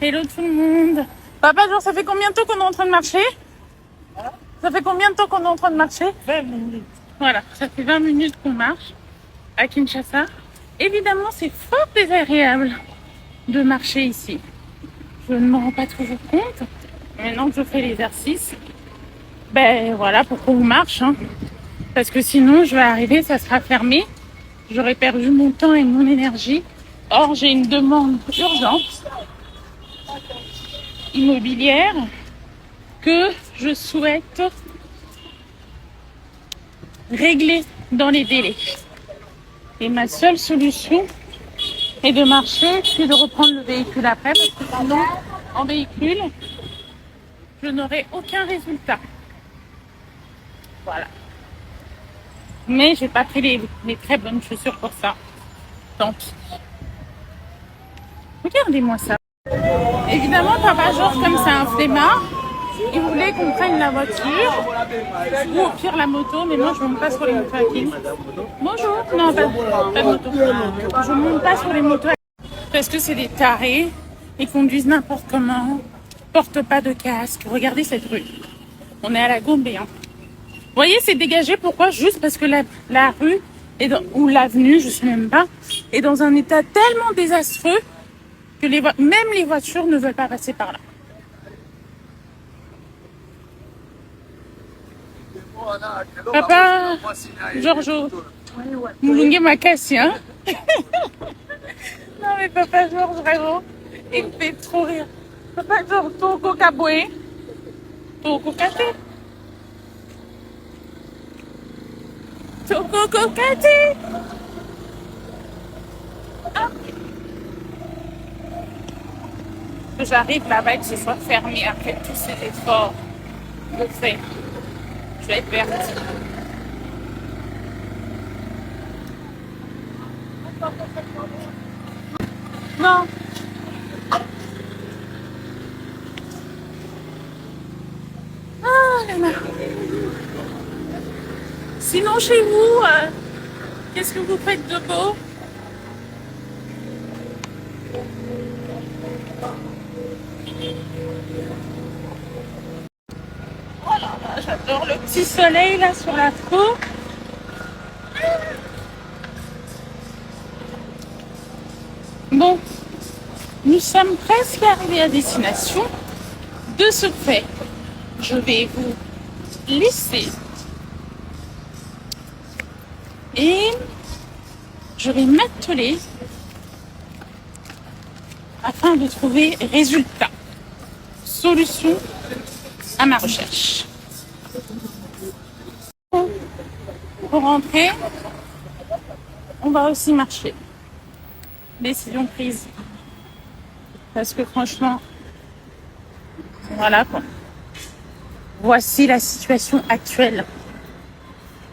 Hello tout le monde. Papa, genre, ça fait combien de temps qu'on est en train de marcher? Ça fait combien de temps qu'on est en train de marcher? 20 minutes. Voilà, ça fait 20 minutes qu'on marche à Kinshasa. Évidemment, c'est fort désagréable de marcher ici. Je ne m'en rends pas toujours compte. Maintenant que je fais l'exercice, ben voilà pourquoi on marche. Hein. Parce que sinon, je vais arriver, ça sera fermé. J'aurais perdu mon temps et mon énergie. Or, j'ai une demande urgente immobilière que je souhaite régler dans les délais. Et ma seule solution est de marcher puis de reprendre le véhicule après parce que sinon, en véhicule, je n'aurai aucun résultat. Voilà. Mais j'ai pas pris les très bonnes chaussures pour ça. Tant pis. Regardez-moi ça. Évidemment, Papa Georges, comme c'est un flemmard, il voulait qu'on prenne la voiture ou au pire la moto, mais moi je monte pas sur les motos à King. Bonjour. Non, pas de moto. Je monte pas sur les motos parce que c'est des tarés. Ils conduisent n'importe comment, portent pas de casque. Regardez cette rue. On est à la Gombe. Hein. Vous voyez, c'est dégagé. Pourquoi? Juste parce que la rue est ou l'avenue, je sais même pas, est dans un état tellement désastreux que même les voitures ne veulent pas passer par là. Papa Giorgio, Mulunge Makassi, hein? Non mais Papa Georges, vraiment, il me fait trop rire. Papa Georges, Toko Kaboué, Toko Kate. Toko Kate. Ah. Que j'arrive là-bas et que ce soit fermé après tous ces efforts de fait. Je vais être verte. Non. Ah là là. Sinon chez vous, qu'est-ce que vous faites de beau? Oh là là, j'adore le petit soleil là sur la peau. Bon, nous sommes presque arrivés à destination. De ce fait, je vais vous laisser et je vais m'atteler afin de trouver résultat, solution à ma recherche. Pour rentrer, on va aussi marcher. Décision prise. Parce que franchement, voilà quoi. Voici la situation actuelle.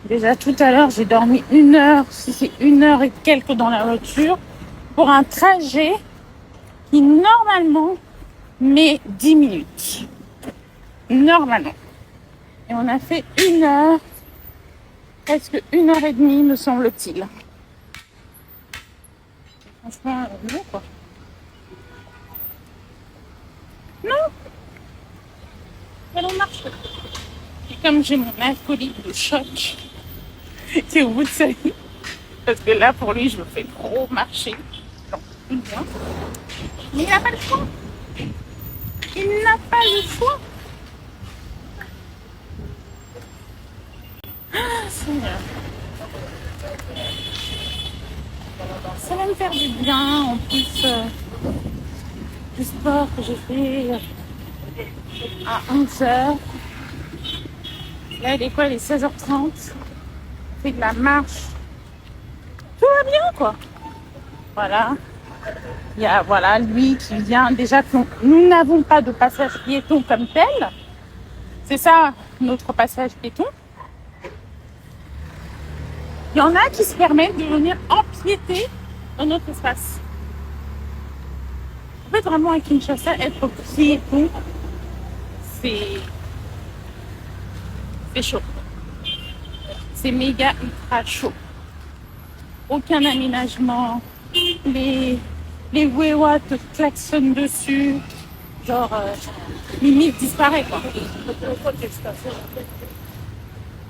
Déjà tout à l'heure, j'ai dormi 1 heure, si c'est 1 heure et quelques dans la voiture, pour un trajet qui normalement met 10 minutes. Normalement. Et on a fait 1 heure, presque 1 heure et demie me semble-t-il. Franchement, non quoi. Non. Allons marcher. Et comme j'ai mon acolyte de choc qui est au bout de sa vie, parce que là pour lui je me fais trop marcher. Donc, tout bien. Mais il n'a pas le choix. Il n'a pas le choix. Ah, Seigneur. Ça va me faire du bien. En plus, du sport que j'ai fait à 11h. Là, il est quoi? Il est 16h30. On fait de la marche. Tout va bien, quoi. Voilà. Il y a voilà, lui qui vient. Déjà, nous n'avons pas de passage piéton comme tel. C'est ça, notre passage piéton. Il y en a qui se permettent de venir empiéter dans notre espace. En fait, vraiment, à Kinshasa, être piéton, c'est chaud. C'est méga ultra chaud. Aucun aménagement. Les Wewa te klaxonnent dessus. Genre, limite disparaît quoi.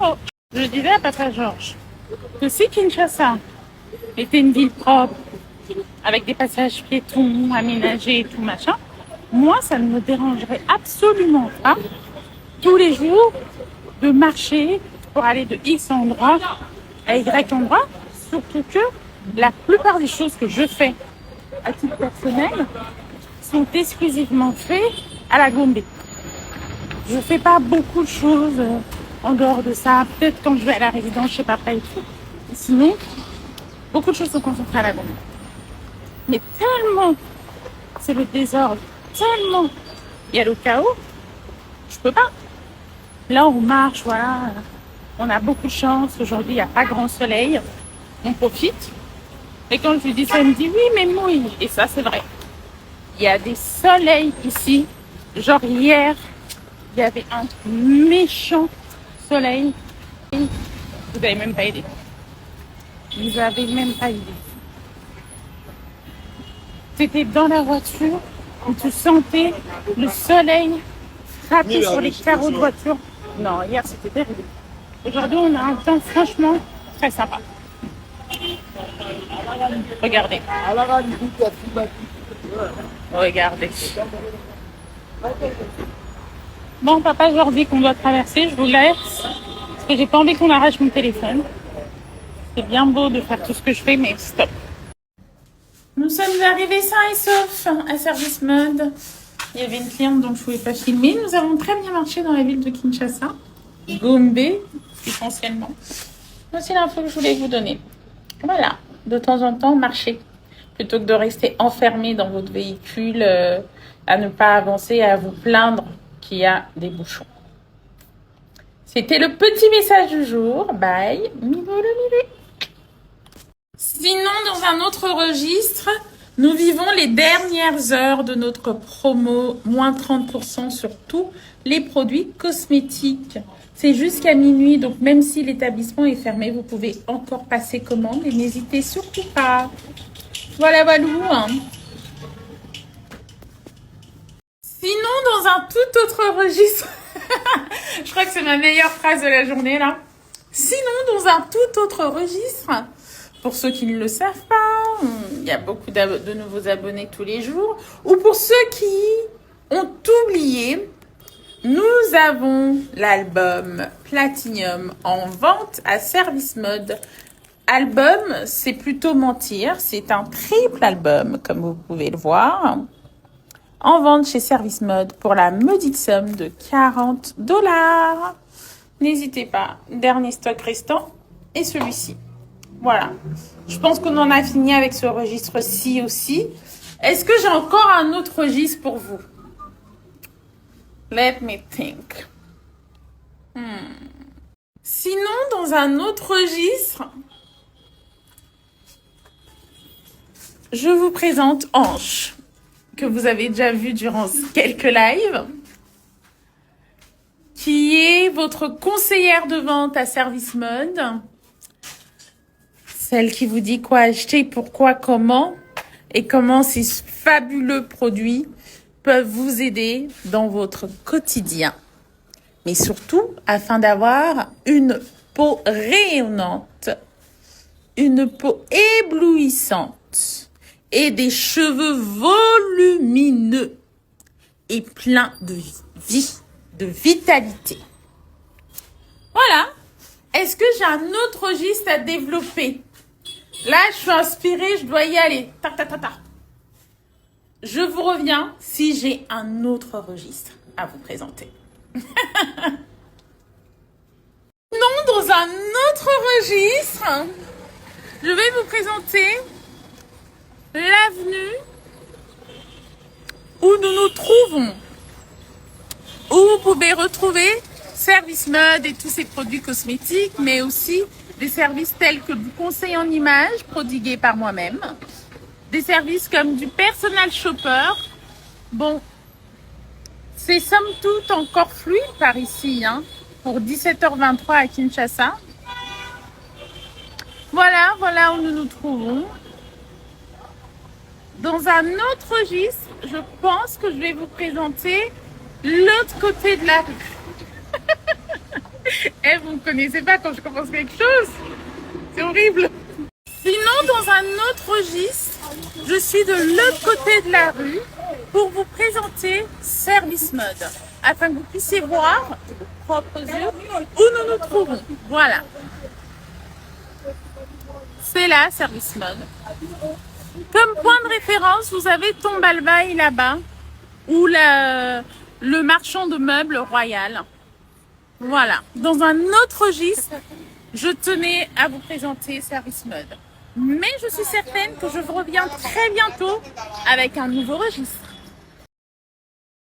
Oh, je disais à Papa Georges que si Kinshasa était une ville propre, avec des passages piétons aménagés et tout machin, moi ça ne me dérangerait absolument pas tous les jours de marcher pour aller de X endroit à Y endroit, surtout que la plupart des choses que je fais à titre personnel sont exclusivement faites à la Gombe. Je fais pas beaucoup de choses en dehors de ça. Peut-être quand je vais à la résidence chez papa et tout. Sinon, beaucoup de choses sont concentrées à la Gombe. Mais tellement c'est le désordre, tellement il y a le chaos, je peux pas. Là, on marche, voilà. On a beaucoup de chance. Aujourd'hui, il n'y a pas grand soleil. On profite. Et quand je lui dis ça, il me dit oui, mais mouille. Et ça, c'est vrai. Il y a des soleils ici. Genre hier, il y avait un méchant soleil. Vous n'avez même pas idée. Vous n'avez même pas idée. C'était dans la voiture et tu sentais le soleil frapper sur les carreaux de voiture. Non, hier, c'était terrible. Aujourd'hui, on a un temps franchement très sympa. Regardez. Regardez. Bon, papa, je leur dis qu'on doit traverser. Je vous laisse. Parce que j'ai pas envie qu'on arrache mon téléphone. C'est bien beau de faire tout ce que je fais, mais stop. Nous sommes arrivés sains et saufs à Service Mode. Il y avait une cliente dont je ne pouvais pas filmer. Nous avons très bien marché dans la ville de Kinshasa. Gombe, essentiellement. Voici l'info que je voulais vous donner. Voilà, de temps en temps, marchez. Plutôt que de rester enfermé dans votre véhicule, à ne pas avancer, à vous plaindre qu'il y a des bouchons. C'était le petit message du jour. Bye. Sinon, dans un autre registre, nous vivons les dernières heures de notre promo, moins 30% sur tous les produits cosmétiques. C'est jusqu'à minuit, donc même si l'établissement est fermé, vous pouvez encore passer commande et n'hésitez surtout pas. Voilà, Walou. Sinon, dans un tout autre registre, je crois que c'est ma meilleure phrase de la journée là. Sinon, dans un tout autre registre, pour ceux qui ne le savent pas, il y a beaucoup de nouveaux abonnés tous les jours. Ou pour ceux qui ont oublié, nous avons l'album Platinum en vente à Service Mode. Album, c'est plutôt mentir. C'est un triple album, comme vous pouvez le voir. En vente chez Service Mode pour la modique somme de 40 $. N'hésitez pas. Dernier stock restant est celui-ci. Voilà. Je pense qu'on en a fini avec ce registre-ci aussi. Est-ce que j'ai encore un autre registre pour vous? Let me think. Sinon, dans un autre registre, je vous présente Ange, que vous avez déjà vu durant quelques lives, qui est votre conseillère de vente à Service Mode. Celle qui vous dit quoi acheter, pourquoi, comment, et comment ces fabuleux produits peuvent vous aider dans votre quotidien. Mais surtout, afin d'avoir une peau rayonnante, une peau éblouissante et des cheveux volumineux et pleins de vie, de vitalité. Voilà. Est-ce que j'ai un autre registre à développer? Là, je suis inspirée, je dois y aller. Je vous reviens si j'ai un autre registre à vous présenter. Non, dans un autre registre, je vais vous présenter l'avenue où nous nous trouvons, où vous pouvez retrouver Service Mode et tous ces produits cosmétiques, mais aussi des services tels que du conseil en images prodigué par moi-même, des services comme du personal shopper. Bon, c'est somme toute encore fluide par ici, hein, pour 17h23 à Kinshasa. Voilà où nous nous trouvons. Dans un autre registre, je pense que je vais vous présenter l'autre côté de la rue. Eh, vous ne me connaissez pas quand je commence quelque chose? C'est horrible. Sinon, dans un autre registre, je suis de l'autre côté de la rue pour vous présenter Service Mode, afin que vous puissiez voir de vos propres yeux où nous nous trouvons. Voilà. C'est là, Service Mode. Comme point de référence, vous avez Tombalbaye là-bas, ou le marchand de meubles royal. Voilà. Dans un autre registre, je tenais à vous présenter Service Mode. Mais je suis certaine que je vous reviens très bientôt avec un nouveau registre.